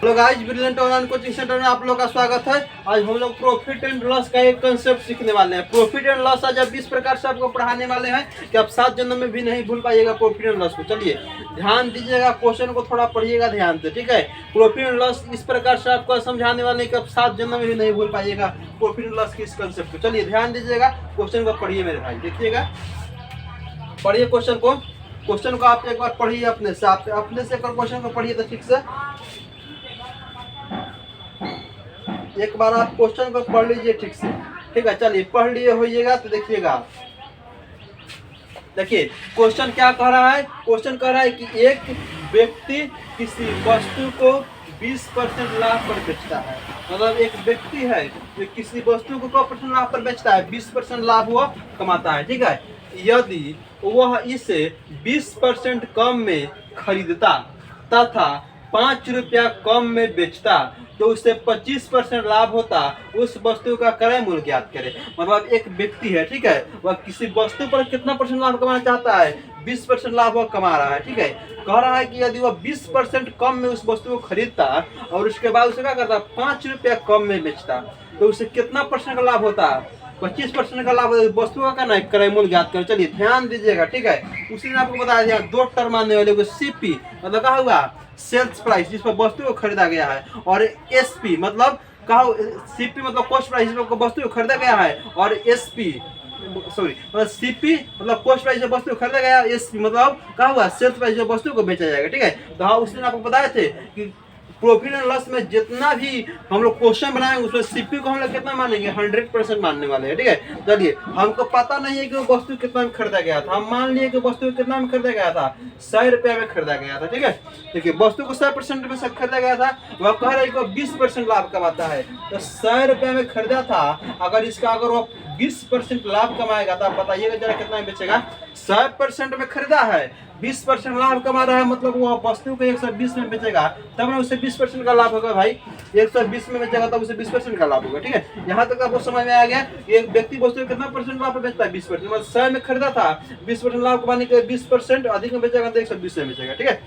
Hello guys, brilliant online coaching centre में आप लोग का स्वागत है। आज हम लोग प्रॉफिट एंड लॉस का एक कंसेप्ट सीखने वाले हैं। प्रॉफिट एंड लॉस आज आप इस प्रकार से आपको पढ़ाने वाले हैं कि आप 7 जन्म में भी नहीं भूल पाइएगा प्रॉफिट एंड लॉस को। चलिए ध्यान दीजिएगा, क्वेश्चन को थोड़ा पढ़िएगा ध्यान से, ठीक है। प्रॉफिट एंड लॉस इस प्रकार से आपको समझाने वाले हैं कि आप 7 जन्म में भी नहीं भूल पाइएगा प्रॉफिट एंड लॉस के इस कंसेप्ट को। चलिए ध्यान दीजिएगा, क्वेश्चन को पढ़िए मेरे भाई, देखिएगा, पढ़िए क्वेश्चन को आप एक बार पढ़िए अपने से, आप अपने से क्वेश्चन को पढ़िए तो ठीक से एक बार आप क्वेश्चन को पढ़ लीजिए ठीक से, ठीक है। चलिए पढ़ लिए होइएगा तो देखिएगा, देखिए क्वेश्चन क्या कह रहा है। क्वेश्चन कह रहा है कि एक व्यक्ति किसी वस्तु को 20% लाभ पर बेचता है। मतलब एक व्यक्ति है जो किसी वस्तु को 100% लाभ पर बेचता है, 20% लाभ वो कमाता है, ठीक है। यदि वह इसे 20% कम में खरीदता तथा 5 रुपया कम में बेचता तो उसे 25% लाभ होता। उस वस्तु का क्रय मूल्य ज्ञात करे। मतलब एक व्यक्ति है, ठीक है, वह किसी वस्तु पर कितना परसेंट लाभ कमाना चाहता है, 20% लाभ वह कमा रहा है, ठीक है। कह रहा है कि यदि वह 20% कम में उस वस्तु को खरीदता और उसके बाद उसे क्या करता, 5 रुपया कम में बेचता तो उसे कितना परसेंट का लाभ होता, 25% का लाभ वस्तु का करना है, क्रय मूल्य ज्ञात करें। चलिए ध्यान दीजिएगा, ठीक है। उसी ने आपको बताया दिया 2 टर्म आने वाले को, सीपी मतलब क्या हुआ, सेल्स प्राइस जिस पर वस्तु को खरीदा गया है, और एसपी मतलब कहा, सीपी मतलब कॉस्ट प्राइस जिस पर वस्तु को खरीदा गया है, और एसपी सॉरी मतलब सीपी मतलब कॉस्ट प्राइस जो वस्तु को खरीदा गया, एसपी मतलब क्या हुआ, सेल्स प्राइस जो वस्तु को बेचा जाएगा, ठीक है। तो हाँ, उसने आपको बताए थे कि प्रॉफिट एंड लॉस में जितना भी हम लोग क्वेश्चन बनाएंगे उसमें सीपी को हम लोग कितना मानेंगे, 100% मानने वाले हैं, ठीक है। चलिए हमको पता नहीं है कि वो वस्तु कितना में खरीदा गया था, हम मान लिए कि वस्तु कितना में खरीदा गया था, 100 रुपया में खरीदा गया था, ठीक है। देखिए वस्तु को 100% में खरीदा गया था, वह कह रहे हैं कि 20% लाभ कमाता है, तो 100 रुपया में खरीदा था, अगर वो 20% लाभ कमाएगा तो आप बताइएगा जरा कितना में बेचेगा। 100% में खरीदा है, 20% लाभ कमा रहा है, मतलब वो वस्तु को 120 में बेचेगा तब ना उसे 20% का लाभ होगा भाई। 120 में बेचेगा तब उसे 20% का लाभ होगा, ठीक है। यहाँ तक आपको समझ में आ गया। एक व्यक्ति वस्तु को कितना परसेंट लाभ पर बेचता है, 20%। मतलब 100 में खरीदा था, 20% लाभ कमाने के 20% अधिक में बेचेगा तो 120 में बेचेगा, ठीक है।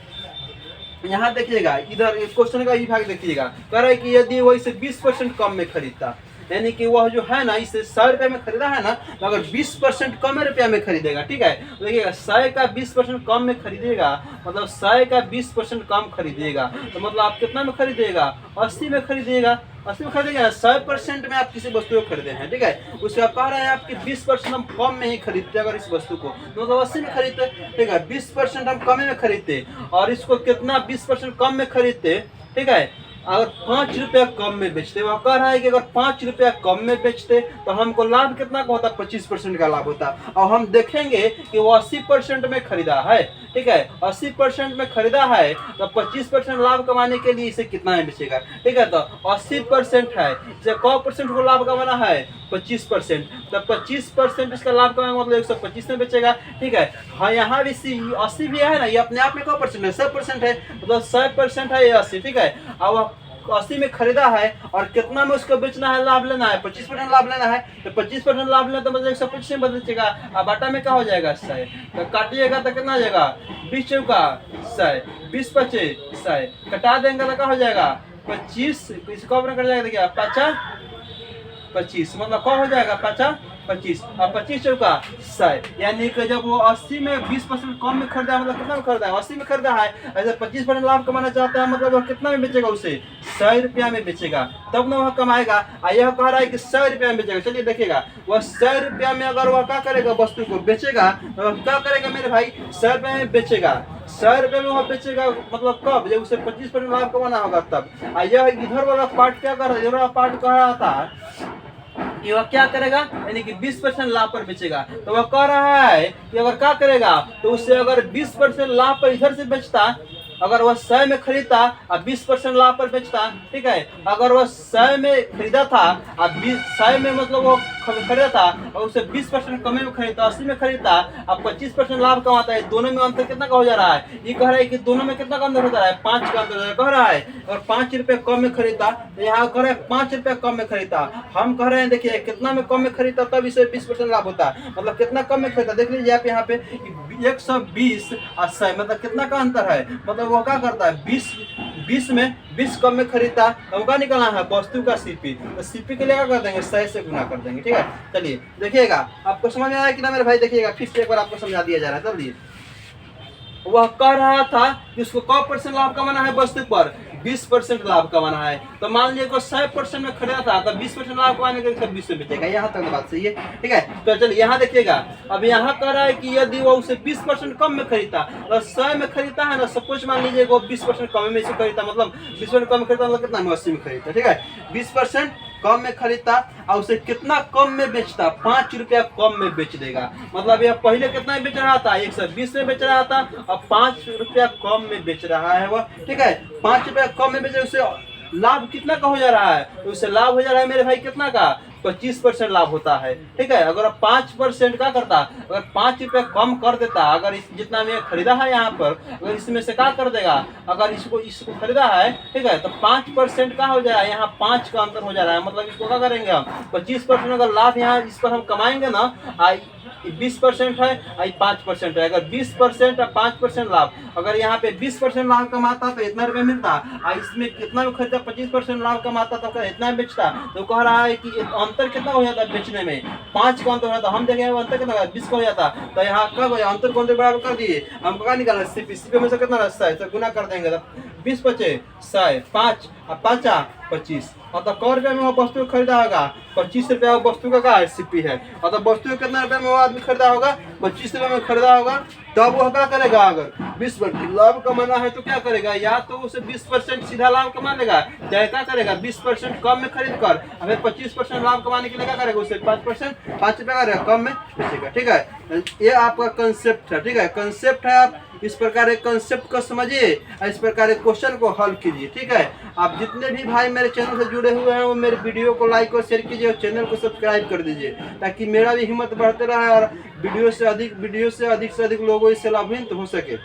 यहाँ देखिएगा, इधर क्वेश्चन का ये भाग देखिएगा, कह रहा है कि यदि वो इसे 20% कम में खरीदता, यानी कि वह जो है ना, इसे 100 रुपये में खरीदा है ना, तो अगर 20% कम रुपया में खरीदेगा, ठीक है, देखिएगा 100 का 20% कम में खरीदेगा, मतलब 100 का 20% कम खरीदेगा तो मतलब आप कितना में खरीदेगा, 80 में खरीदेगा। 80 में खरीदेगा, 100% में आप किसी वस्तु को खरीदे हैं, ठीक है। उसका कह रहा है आपकी 20% हम कम में ही खरीदते अगर इस वस्तु को, तो मतलब 80 में खरीदते, ठीक है। 20% हम कम में खरीदते और इसको कितना 20% कम में खरीदते, ठीक है। अगर 5 रुपया कम में बेचते, वह कह रहा है कि अगर 5 रुपया कम में बेचते तो हमको लाभ कितना का होता, 25% का लाभ होता। और हम देखेंगे कि वो 80% में खरीदा है, ठीक है, 80% में खरीदा है तो 25% लाभ कमाने के लिए इसे कितना में बेचेगा, ठीक है। तो 80% है, इसे कौ परसेंट को लाभ कमाना है, 25%, तो 25% इसका लाभ कमाएगा मतलब 125 में बेचेगा, ठीक है। हाँ, यहाँ भी 80 भी है ना, ये अपने आप में कौ परसेंट है, 100% है, मतलब 100% है ये 80, ठीक है। अब 80 में खरीदा है और कितना में उसको बेचना है, लाभ लेना है, 25% लाभ लेना है, तो 25% लाभ लेना तो मतलब 125 में बदलेगा। अब आटा में क्या हो जाएगा, 100, तो काटिएगा तो कितना हो जाएगा, 20 चौका 100, 20 25 100, कटा देंगे तो क्या हो जाएगा, 25, इसको कट जाएगा, देखिए 50 25 मतलब क्या हो जाएगा, 50 25 और 25 चौका 100, यानी कि जब वो 80 में 20% कम में खरीदा है, मतलब कितना में खरीदा है, 80 में खरीदा है, ऐसे 25% लाभ कमाना चाहता है, मतलब वह कितना में बेचेगा, उसे 100 रुपया में बेचेगा, तब ना वह कमाएगा। यह कह रहा है कि 100 रुपया में बेचेगा। चलिए देखिएगा, वह 100 रुपया में अगर वह क्या करेगा, वस्तु को बेचेगा, तो क्या करेगा मेरे भाई, 100 रुपया में बेचेगा, 100 रुपये में वह बेचेगा, मतलब कब, जब उसे 25% लाभ कमाना होगा तब। यह इधर वाला पार्ट क्या कर रहा है, इधर वाला पार्ट कह रहा था कि वह क्या करेगा, यानी कि 20% लाभ पर बेचेगा, तो वह कह रहा है कि अगर क्या करेगा, तो उससे अगर 20% लाभ पर इधर से बेचता, अगर वह 100 में खरीदता और 20% लाभ पर बेचता, ठीक है। अगर वह 100 में खरीदा था और 100 में मतलब वो खरीदा था और उसे 20% कम में खरीदता, 80 में खरीदता और 25% लाभ कमाता है, दोनों में अंतर कितना का हो जा रहा है, ये कह रहा है कि दोनों में कितना का अंतर हो जा रहा है, 5 का अंतर कह रहा है। अगर 5 रुपये कम में खरीदता, तो यहाँ कह रहे हैं 5 रुपये कम में खरीदता, हम कह रहे हैं देखिए कितना में कम में खरीदता तब इसे 20% लाभ होता है, मतलब कितना कम में खरीदता, देख लीजिए आप यहाँ पे 120 और 100 मतलब कितना का अंतर है, मतलब वो क्या करता है, 20 20 में 20 कम में खरीदता तो क्या निकलना है वस्तु का सीपी। तो सीपी के लिए क्या कर देंगे 100 से गुना कर देंगे। ठीक है, चलिए देखिएगा आपको समझ में आया कि ना मेरे भाई। देखिएगा फिर से एक बार आपको समझा दिया जा रहा है। चलिए वह कह रहा था कि उसको कौ % लाभ कमाना है वस्तु पर 20% लाभ कमाना है। तो मान लीजिए को 100% में खरीदा था तो 20% लाभ कमाने के लिए 20 में बेचेगा। यहाँ तक बात सही है। ठीक है, तो चलिए यहाँ देखिएगा अब यहाँ कह रहा है कि यदि वो उसे 20% कम में खरीदता तो 100 में खरीदता है ना, सपोज मान लीजिए वो 20% कम में से खरीदता, मतलब 20% कम में खरीदता मतलब कितना में 80 में खरीदता। ठीक है, 20% कम में खरीदता और उसे कितना कम में बेचता 5 रुपया कम में बेच देगा। मतलब यह पहले कितना में बेच रहा था 120 में बेच रहा था, अब 5 रुपया कम में बेच रहा है वह। ठीक है, 5 रुपया कम में बेच रहे, उसे लाभ कितना का हो जा रहा है, तो उसे लाभ हो जा रहा है मेरे भाई कितना का 25% लाभ होता है। ठीक है, अगर 5% का करता, अगर 5 रुपया कम कर देता, अगर इस जितना में खरीदा है यहाँ पर अगर इसमें से क्या कर देगा, अगर इसको खरीदा है ठीक है तो 5% का हो जाएगा, यहाँ 5 का अंतर हो जा रहा है। मतलब इसको क्या करेंगे हम 25% अगर लाभ यहाँ इस पर हम कमाएंगे ना, 20% है 5% है। अगर 20% और 5% लाभ, अगर यहाँ पे 20% लाभ कमाता तो इतना रुपये मिलता, इसमें कितना में खरीदा 25% लाभ कमाता तो इतना बेचता। तो कह रहा है कि अंतर कितना हो जाता है बेचने में 5 का अंतर हो जाता। हम देखें अंतर कितना 20 का हो जाता, तो यहाँ कब अंतर को अंतर बराबर कर दिए, हम क्या निकालना सीपी में से कितना रस्ता है तो गुना कर देंगे तो 20 पचे 100 5 और 5 25 और तो कौ रुपये में वो वस्तु खरीदा होगा 25 रुपया वस्तु का क्या सीपी है। और तो वस्तु कितना रुपये में वो आदमी खरीदा होगा 25 रुपये में खरीदा होगा, तब वो क्या करेगा अगर 20% लाभ कमाना है तो क्या करेगा, या तो उसे 20% सीधा लाभ कमा लेगा, चाहे क्या करेगा 20% कम में खरीद कर हमें 25% लाभ कमाने के लिए क्या करेगा उसे 5% 5 रुपया करेगा कम में बेचेगा। ठीक है, ये आपका कंसेप्ट है। ठीक है, कंसेप्ट है, आप इस प्रकार एक कंसेप्ट को समझिए, इस प्रकार एक क्वेश्चन को हल कीजिए। ठीक है, आप जितने भी भाई मेरे चैनल से जुड़े हुए हैं वो मेरे वीडियो को लाइक और शेयर कीजिए और चैनल को सब्सक्राइब कर दीजिए, ताकि मेरा भी हिम्मत बढ़ते रहे और वीडियो से अधिक से अधिक लोगों इससे लाभान्वित हो सके।